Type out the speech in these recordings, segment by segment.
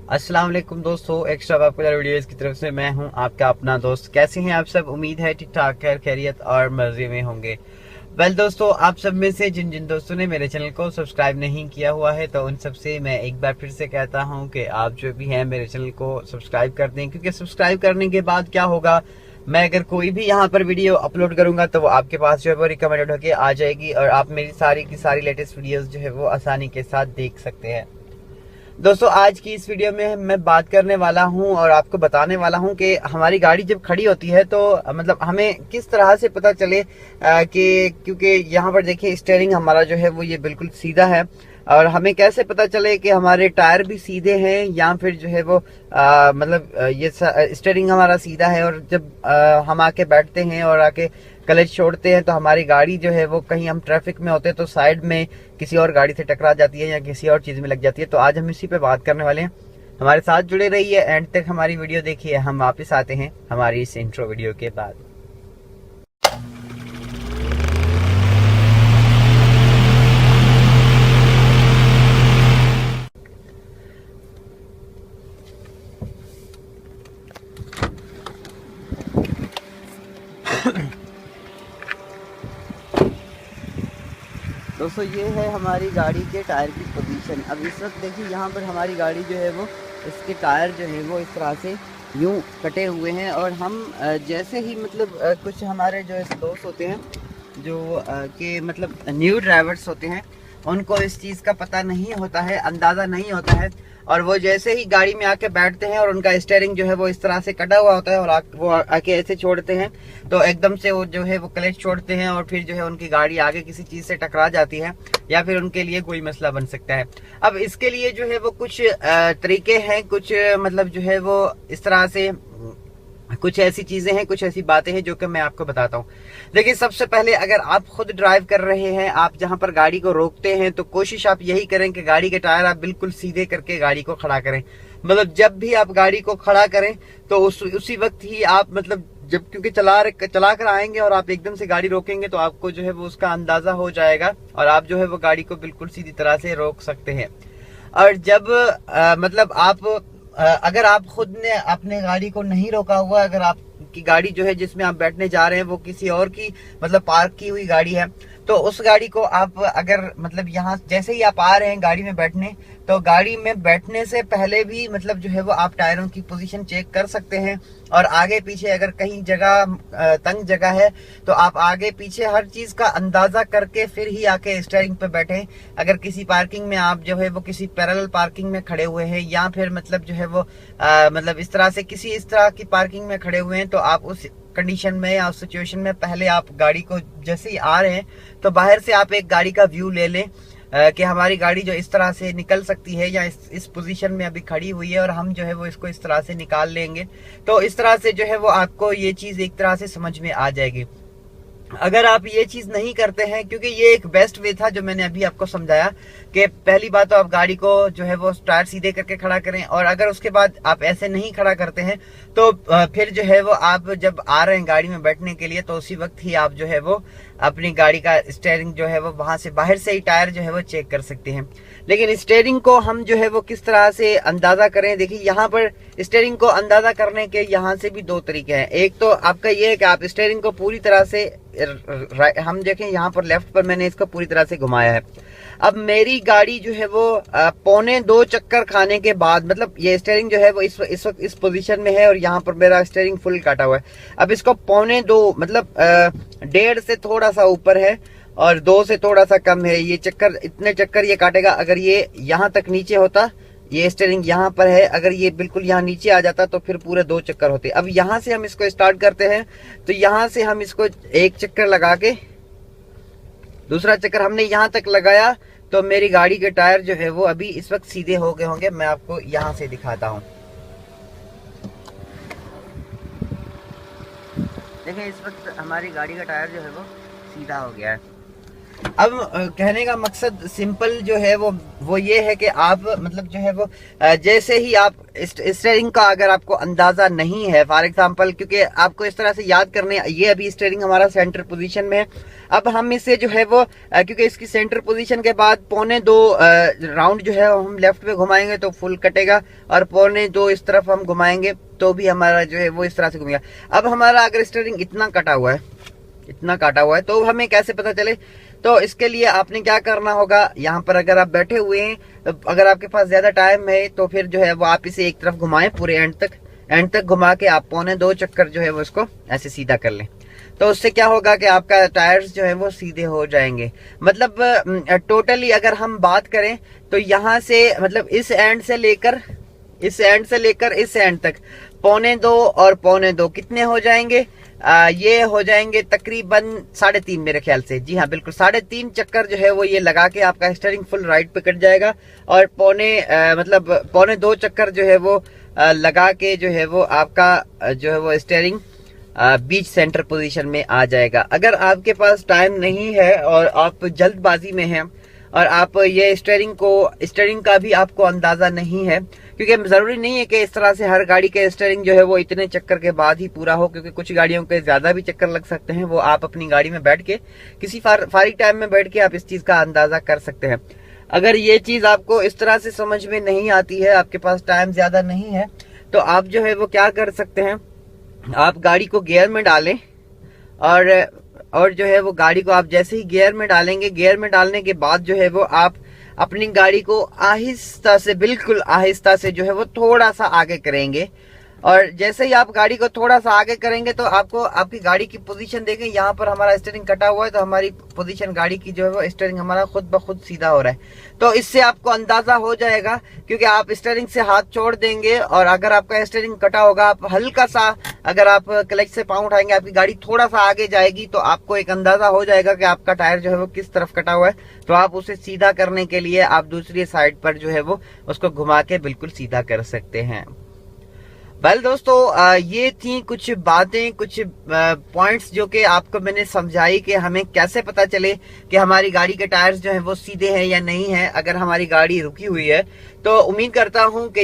अस्सलाम वालेकुम दोस्तों, एक्स्ट्रा पॉपुलर वीडियोस की तरफ से मैं हूं आपका अपना दोस्त। कैसे हैं आप सब? उम्मीद है ठीक ठाक, खैर खैरियत और मजे में होंगे। दोस्तों, आप सब में से जिन जिन दोस्तों ने मेरे चैनल को सब्सक्राइब नहीं किया हुआ है, तो उन सब से मैं एक बार फिर से कहता हूं कि आप जो भी हैं मेरे चैनल को सब्सक्राइब कर दें, क्योंकि सब्सक्राइब करने के बाद क्या होगा, मैं अगर कोई भी यहाँ पर वीडियो अपलोड करूंगा तो वो आपके पास जो है वो रिकमेंडेड होकर आ जाएगी और आप मेरी सारी की सारी लेटेस्ट वीडियोस जो है वो आसानी के साथ देख सकते हैं। दोस्तों, आज की इस वीडियो में मैं बात करने वाला हूं और आपको बताने वाला हूं कि हमारी गाड़ी जब खड़ी होती है तो मतलब हमें किस तरह से पता चले कि क्योंकि यहाँ पर देखिए स्टीयरिंग हमारा जो है वो ये बिल्कुल सीधा है और हमें कैसे पता चले कि हमारे टायर भी सीधे हैं या फिर जो है वो ये स्टीयरिंग हमारा सीधा है। और जब हम आके बैठते हैं और आके क्लच छोड़ते हैं तो हमारी गाड़ी जो है वो कहीं हम ट्रैफिक में होते हैं तो साइड में किसी और गाड़ी से टकरा जाती है या किसी और चीज में लग जाती है। तो आज हम इसी पे बात करने वाले हैं। हमारे साथ जुड़े रहिए, एंड तक हमारी वीडियो देखिए। हम वापस आते हैं हमारी इस इंट्रो वीडियो के बाद। दोस्तों, ये है हमारी गाड़ी के टायर की पोजीशन। अब इस वक्त देखिए यहाँ पर हमारी गाड़ी जो है वो इसके टायर जो है वो इस तरह से यूं कटे हुए हैं और हम जैसे ही कुछ हमारे जो ऐसे दोस्त होते हैं जो कि मतलब न्यू ड्राइवर्स होते हैं, उनको इस चीज़ का पता नहीं होता है, अंदाज़ा नहीं होता है। और वो जैसे ही गाड़ी में आके बैठते हैं और उनका स्टीयरिंग जो है वो इस तरह से कटा हुआ होता है और वो आके ऐसे छोड़ते हैं तो एकदम से वो जो है वो क्लच छोड़ते हैं और फिर जो है उनकी गाड़ी आगे किसी चीज़ से टकरा जाती है या फिर उनके लिए कोई मसला बन सकता है। अब इसके लिए जो है वो कुछ तरीके हैं, कुछ मतलब जो है वो इस तरह से कुछ ऐसी चीजें हैं, कुछ ऐसी बातें हैं जो कि मैं आपको बताता हूँ। देखिए, सबसे पहले अगर आप खुद ड्राइव कर रहे हैं, आप जहां पर गाड़ी को रोकते हैं तो कोशिश आप यही करें कि गाड़ी के टायर आप बिल्कुल सीधे करके गाड़ी को खड़ा करें। मतलब जब भी आप गाड़ी को खड़ा करें तो उसी वक्त ही आप जब क्योंकि चला कर आएंगे और आप एकदम से गाड़ी रोकेंगे तो आपको जो है वो उसका अंदाजा हो जाएगा और आप जो है वो गाड़ी को बिल्कुल सीधी तरह से रोक सकते हैं। और जब आप अगर आप खुद ने अपने गाड़ी को नहीं रोका हुआ, अगर आपकी गाड़ी जो है जिसमें आप बैठने जा रहे हैं वो किसी और की पार्क की हुई गाड़ी है, तो उस गाड़ी को आप अगर यहाँ जैसे ही आप आ रहे हैं गाड़ी में बैठने, तो गाड़ी में बैठने से पहले भी जो है वो आप टायरों की पोजीशन चेक कर सकते हैं। और आगे पीछे अगर कहीं जगह तंग जगह है तो आप आगे पीछे हर चीज का अंदाजा करके फिर ही आके स्टीयरिंग पे बैठे। अगर किसी पार्किंग में आप जो है वो किसी पैरेलल पार्किंग में खड़े हुए हैं या फिर जो है वो इस तरह से किसी इस तरह की पार्किंग में खड़े हुए हैं, तो आप उस कंडीशन में या उस सिचुएशन में पहले आप गाड़ी को जैसे ही आ रहे हैं तो बाहर से आप एक गाड़ी का व्यू ले लें कि हमारी गाड़ी जो इस तरह से निकल सकती है या इस पोजीशन में अभी खड़ी हुई है और हम जो है वो इसको इस तरह से निकाल लेंगे। तो इस तरह से जो है वो आपको ये चीज एक तरह से समझ में आ जाएगी। अगर आप ये चीज नहीं करते हैं, क्योंकि ये एक बेस्ट वे था जो मैंने अभी आपको समझाया कि पहली बात तो आप गाड़ी को जो है वो टायर सीधे करके खड़ा करें, और अगर उसके बाद आप ऐसे नहीं खड़ा करते हैं तो फिर जो है वो आप जब आ रहे हैं गाड़ी में बैठने के लिए तो उसी वक्त ही आप जो है वो अपनी गाड़ी का स्टीयरिंग जो है वो वहां से बाहर से ही टायर जो है वो चेक कर सकते हैं। लेकिन स्टीयरिंग को हम जो है वो किस तरह से अंदाजा करें, देखिए यहाँ पर स्टीयरिंग को अंदाजा करने के यहाँ से भी दो तरीके हैं। एक तो आपका ये है कि आप स्टीयरिंग को पूरी तरह से हम देखें यहाँ पर लेफ्ट पर मैंने इसको पूरी तरह से घुमाया है। अब मेरी गाड़ी जो है वो 1.25 चक्कर खाने के बाद ये स्टीयरिंग जो है वो इस वक्त इस पोजीशन में है और यहाँ पर मेरा स्टीयरिंग फुल काटा हुआ है। अब इसको 1.25 1.5 से थोड़ा सा ऊपर है और 2 से थोड़ा सा कम है। ये चक्कर इतने चक्कर ये काटेगा। अगर ये यहाँ तक नीचे होता, ये स्टीयरिंग यहाँ पर है, अगर ये बिल्कुल यहाँ नीचे आ जाता तो फिर पूरे 2 चक्कर होते। अब यहाँ से हम इसको स्टार्ट करते हैं तो यहाँ से हम इसको एक चक्कर लगा के दूसरा चक्कर हमने यहाँ तक लगाया तो मेरी गाड़ी के टायर जो है वो अभी इस वक्त सीधे हो गए होंगे। मैं आपको यहाँ से दिखाता हूँ। देखिए, इस वक्त हमारी गाड़ी का टायर जो है वो सीधा हो गया है। अब कहने का मकसद सिंपल जो है वो ये है कि आप मतलब जो है वो जैसे ही आप स्टीयरिंग का अगर आपको अंदाजा नहीं है, फॉर एग्जांपल, क्योंकि आपको इस तरह से याद करने, ये अभी स्टीयरिंग हमारा सेंटर पोजीशन में है। अब हम इसे जो है वो क्योंकि इसकी सेंटर पोजीशन के बाद 1.25 राउंड जो है हम लेफ्ट में घुमाएंगे तो फुल कटेगा, और 1.25 इस तरफ हम घुमाएंगे तो भी हमारा जो है वो इस तरह से घूमेगा। अब हमारा अगर स्टीयरिंग इतना काटा हुआ है तो हमें कैसे पता चले? तो इसके लिए आपने क्या करना होगा, यहाँ पर अगर आप बैठे हुए हैं, अगर आपके पास ज्यादा टाइम है तो फिर जो है वो आप इसे एक तरफ घुमाएं, पूरे एंड तक घुमा के आप 1.25 चक्कर जो है वो इसको ऐसे सीधा कर लें। तो उससे क्या होगा कि आपका टायर्स जो है वो सीधे हो जाएंगे। मतलब टोटली अगर हम बात करें तो यहाँ से मतलब इस एंड से लेकर इस एंड तक 1.25 और 1.25 कितने हो जाएंगे? ये हो जाएंगे तकरीबन 3.5 मेरे ख्याल से। जी हाँ, बिल्कुल 3.5 चक्कर जो है वो ये लगा के आपका स्टीयरिंग फुल राइट पे कट जाएगा, और 1.25 चक्कर जो है वो लगा के जो है वो आपका जो है वो स्टीयरिंग बीच सेंटर पोजीशन में आ जाएगा। अगर आपके पास टाइम नहीं है और आप जल्दबाजी में हैं और आप ये स्टीयरिंग का भी आपको अंदाजा नहीं है, क्योंकि जरूरी नहीं है कि इस तरह से हर गाड़ी के स्टीयरिंग जो है वो इतने चक्कर के बाद ही पूरा हो, क्योंकि कुछ गाड़ियों के ज्यादा भी चक्कर लग सकते हैं। वो आप अपनी गाड़ी में बैठ के किसी फारिग टाइम में बैठ के आप इस चीज का अंदाजा कर सकते हैं। अगर ये चीज आपको इस तरह से समझ में नहीं आती है, आपके पास टाइम ज्यादा नहीं है, तो आप जो है वो क्या कर सकते हैं, आप गाड़ी को गियर में डालें, और जो है वो गाड़ी को आप जैसे ही गियर में डालेंगे, गियर में डालने के बाद जो है वो आप अपनी गाड़ी को आहिस्ता से, बिल्कुल आहिस्ता से जो है वो थोड़ा सा आगे करेंगे। और जैसे ही आप गाड़ी को थोड़ा सा आगे करेंगे तो आपको आपकी गाड़ी की पोजीशन देखें, यहाँ पर हमारा स्टीयरिंग कटा हुआ है तो हमारी पोजीशन गाड़ी की जो है वो स्टीयरिंग हमारा खुद ब खुद सीधा हो रहा है। तो इससे आपको अंदाजा हो जाएगा, क्योंकि आप स्टीयरिंग से हाथ छोड़ देंगे और अगर आपका स्टीयरिंग कटा होगा, आप हल्का सा अगर आप क्लच से पांव उठाएंगे, आपकी गाड़ी थोड़ा सा आगे जाएगी, तो आपको एक अंदाजा हो जाएगा कि आपका टायर जो है वो किस तरफ कटा हुआ है। तो आप उसे सीधा करने के लिए आप दूसरी साइड पर जो है वो उसको घुमा के बिल्कुल सीधा कर सकते हैं। वेल दोस्तों, ये थी कुछ बातें, कुछ पॉइंट्स जो कि आपको मैंने समझाई कि हमें कैसे पता चले कि हमारी गाड़ी के टायर्स जो है वो सीधे हैं या नहीं है अगर हमारी गाड़ी रुकी हुई है। तो उम्मीद करता हूं कि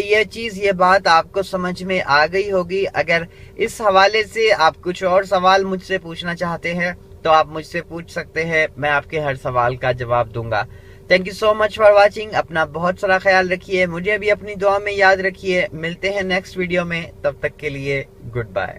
ये बात आपको समझ में आ गई होगी। अगर इस हवाले से आप कुछ और सवाल मुझसे पूछना चाहते हैं तो आप मुझसे पूछ सकते हैं, मैं आपके हर सवाल का जवाब दूंगा। Thank you so much for watching. अपना बहुत सारा ख्याल रखिए, मुझे भी अपनी दुआ में याद रखिए। मिलते हैं नेक्स्ट वीडियो में, तब तक के लिए गुड बाय।